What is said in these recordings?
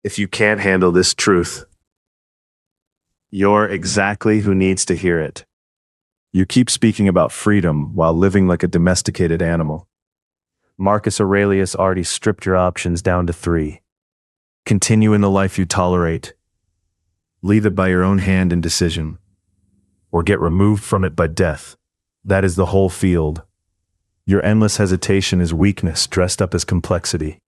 If you can't handle this truth, you're exactly who needs to hear it. You keep speaking about freedom while living like a domesticated animal. Marcus Aurelius already stripped your options down to 3. Continue in the life you tolerate. Leave it by your own hand and decision. Or get removed from it by death. That is the whole field. Your endless hesitation is weakness dressed up as complexity.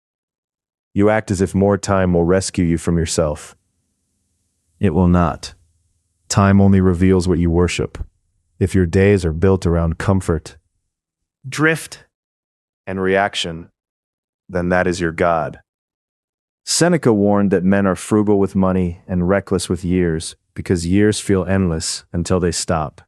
You act as if more time will rescue you from yourself. It will not. Time only reveals what you worship. If your days are built around comfort, drift, and reaction, then that is your God. Seneca warned that men are frugal with money and reckless with years, because years feel endless until they stop.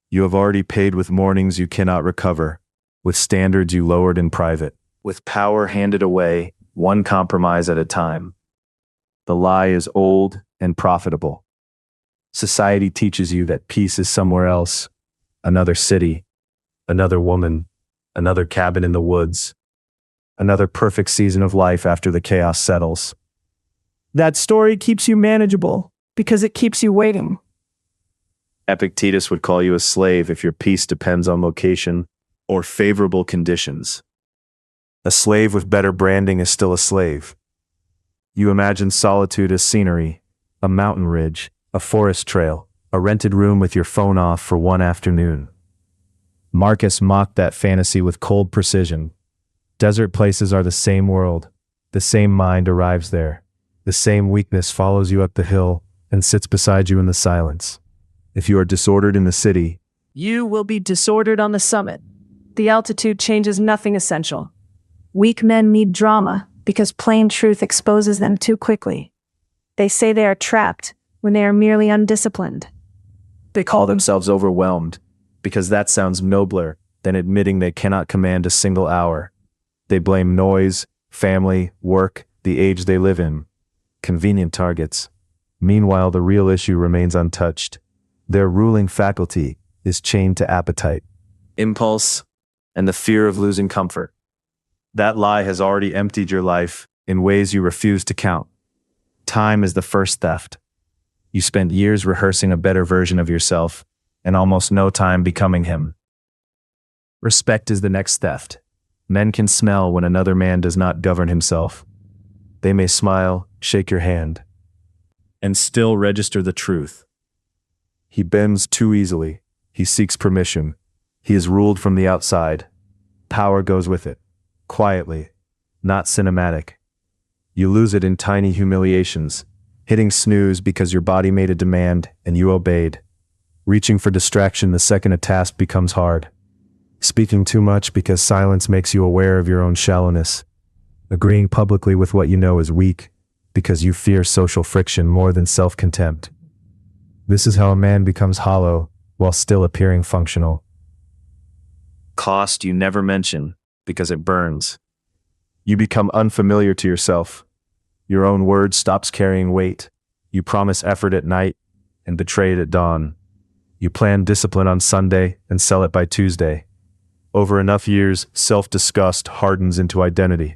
You have already paid with mornings you cannot recover, with standards you lowered in private, with power handed away, one compromise at a time. The lie is old and profitable. Society teaches you that peace is somewhere else, another city, another woman, another cabin in the woods, another perfect season of life after the chaos settles. That story keeps you manageable because it keeps you waiting. Epictetus would call you a slave if your peace depends on location or favorable conditions. A slave with better branding is still a slave. You imagine solitude as scenery, a mountain ridge, a forest trail, a rented room with your phone off for one afternoon. Marcus mocked that fantasy with cold precision. Desert places are the same world. The same mind arrives there. The same weakness follows you up the hill and sits beside you in the silence. If you are disordered in the city, you will be disordered on the summit. The altitude changes nothing essential. Weak men need drama because plain truth exposes them too quickly. They say they are trapped when they are merely undisciplined. They call themselves overwhelmed because that sounds nobler than admitting they cannot command a single hour. They blame noise, family, work, the age they live in. Convenient targets. Meanwhile, the real issue remains untouched. Their ruling faculty is chained to appetite, impulse, and the fear of losing comfort. That lie has already emptied your life in ways you refuse to count. Time is the first theft. You spend years rehearsing a better version of yourself and almost no time becoming him. Respect is the next theft. Men can smell when another man does not govern himself. They may smile, shake your hand, and still register the truth. He bends too easily. He seeks permission. He is ruled from the outside. Power goes with it. Quietly, not cinematic. You lose it in tiny humiliations, hitting snooze because your body made a demand and you obeyed. Reaching for distraction the second a task becomes hard. Speaking too much because silence makes you aware of your own shallowness. Agreeing publicly with what you know is weak because you fear social friction more than self-contempt. This is how a man becomes hollow while still appearing functional. Cost you never mention because it burns. You become unfamiliar to yourself. Your own word stops carrying weight. You promise effort at night and betray it at dawn. You plan discipline on Sunday and sell it by Tuesday. Over enough years, self-disgust hardens into identity.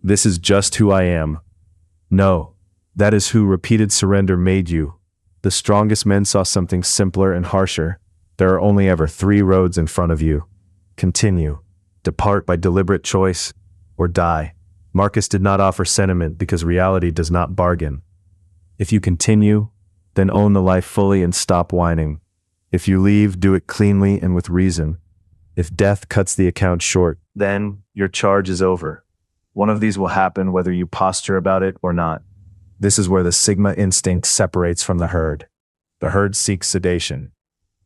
This is just who I am. No, that is who repeated surrender made you. The strongest men saw something simpler and harsher. There are only ever 3 roads in front of you. Continue. Depart by deliberate choice, or die. Marcus did not offer sentiment because reality does not bargain. If you continue, then own the life fully and stop whining. If you leave, do it cleanly and with reason. If death cuts the account short, then your charge is over. One of these will happen whether you posture about it or not. This is where the sigma instinct separates from the herd. The herd seeks sedation.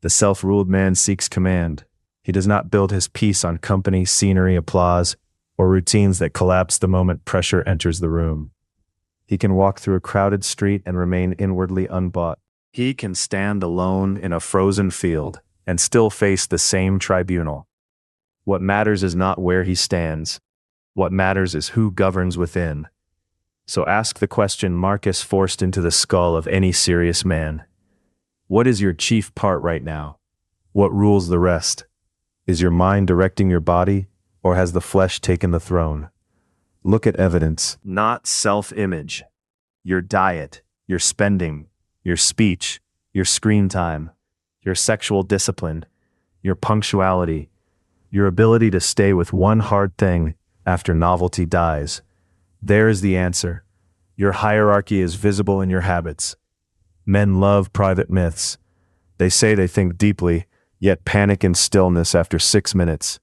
The self-ruled man seeks command. He does not build his peace on company, scenery, applause, or routines that collapse the moment pressure enters the room. He can walk through a crowded street and remain inwardly unbought. He can stand alone in a frozen field and still face the same tribunal. What matters is not where he stands. What matters is who governs within. So ask the question Marcus forced into the skull of any serious man. What is your chief part right now? What rules the rest? Is your mind directing your body, or has the flesh taken the throne? Look at evidence, not self-image. Your diet, your spending, your speech, your screen time, your sexual discipline, your punctuality, your ability to stay with one hard thing after novelty dies. There is the answer. Your hierarchy is visible in your habits. Men love private myths. They say they think deeply, yet panic in stillness after 6 minutes.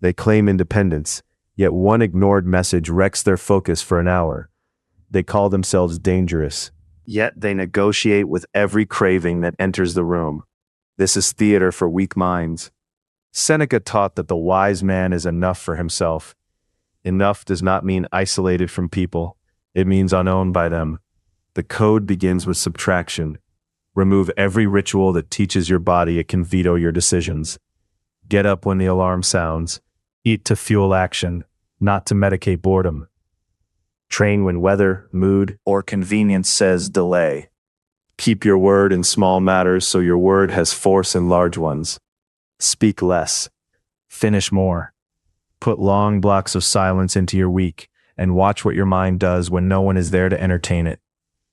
They claim independence, yet one ignored message wrecks their focus for an hour. They call themselves dangerous, yet they negotiate with every craving that enters the room. This is theater for weak minds. Seneca taught that the wise man is enough for himself. Enough does not mean isolated from people. It means unowned by them. The code begins with subtraction. Remove every ritual that teaches your body it can veto your decisions. Get up when the alarm sounds. Eat to fuel action, not to medicate boredom. Train when weather, mood, or convenience says delay. Keep your word in small matters so your word has force in large ones. Speak less. Finish more. Put long blocks of silence into your week and watch what your mind does when no one is there to entertain it.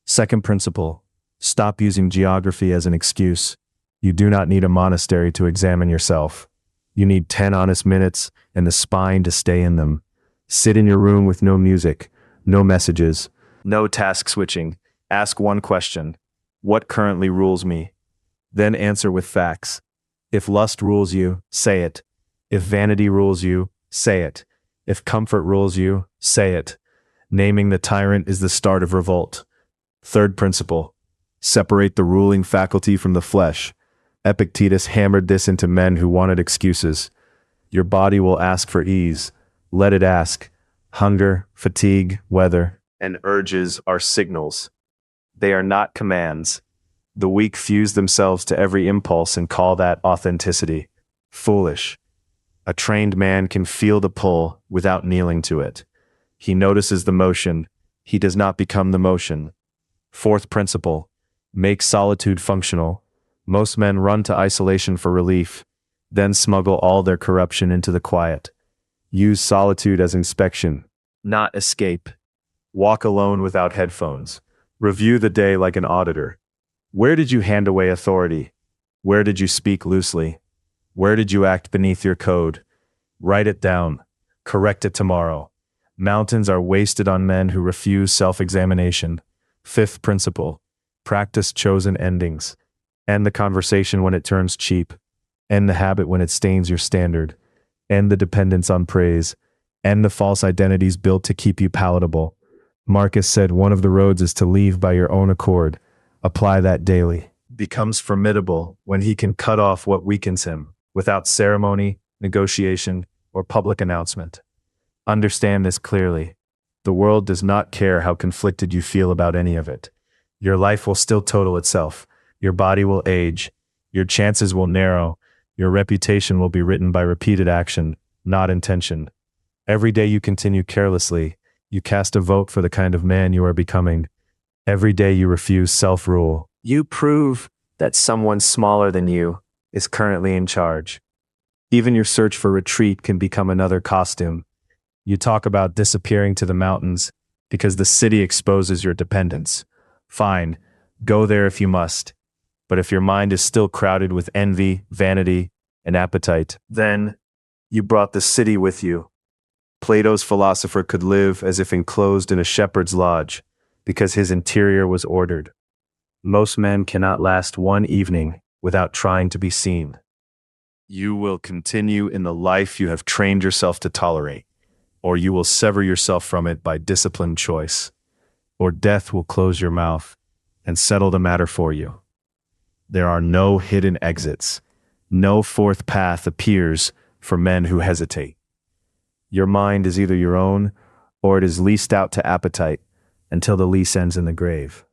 Second principle, stop using geography as an excuse. You do not need a monastery to examine yourself. You need 10 honest minutes and the spine to stay in them. Sit in your room with no music, no messages, no task switching. Ask one question. What currently rules me? Then answer with facts. If lust rules you, say it. If vanity rules you, say it. If comfort rules you, say it. Naming the tyrant is the start of revolt. Third principle, separate the ruling faculty from the flesh. Epictetus hammered this into men who wanted excuses. Your body will ask for ease. Let it ask. Hunger, fatigue, weather, and urges are signals. They are not commands. The weak fuse themselves to every impulse and call that authenticity. Foolish. A trained man can feel the pull without kneeling to it. He notices the motion. He does not become the motion. Fourth principle, make solitude functional. Most men run to isolation for relief, then smuggle all their corruption into the quiet. Use solitude as inspection, not escape. Walk alone without headphones. Review the day like an auditor. Where did you hand away authority? Where did you speak loosely? Where did you act beneath your code? Write it down. Correct it tomorrow. Mountains are wasted on men who refuse self-examination. Fifth principle, practice chosen endings. End the conversation when it turns cheap. End the habit when it stains your standard. End the dependence on praise. End the false identities built to keep you palatable. Marcus said one of the roads is to leave by your own accord. Apply that daily. Becomes formidable when he can cut off what weakens him, without ceremony, negotiation, or public announcement. Understand this clearly. The world does not care how conflicted you feel about any of it. Your life will still total itself. Your body will age. Your chances will narrow. Your reputation will be written by repeated action, not intention. Every day you continue carelessly, you cast a vote for the kind of man you are becoming. Every day you refuse self-rule. You prove that someone smaller than you is currently in charge. Even your search for retreat can become another costume. You talk about disappearing to the mountains because the city exposes your dependence. Fine, go there if you must. But if your mind is still crowded with envy, vanity, and appetite, then you brought the city with you. Plato's philosopher could live as if enclosed in a shepherd's lodge because his interior was ordered. Most men cannot last one evening without trying to be seen. You will continue in the life you have trained yourself to tolerate, or you will sever yourself from it by disciplined choice, or death will close your mouth and settle the matter for you. There are no hidden exits. No fourth path appears for men who hesitate. Your mind is either your own, or it is leased out to appetite until the lease ends in the grave.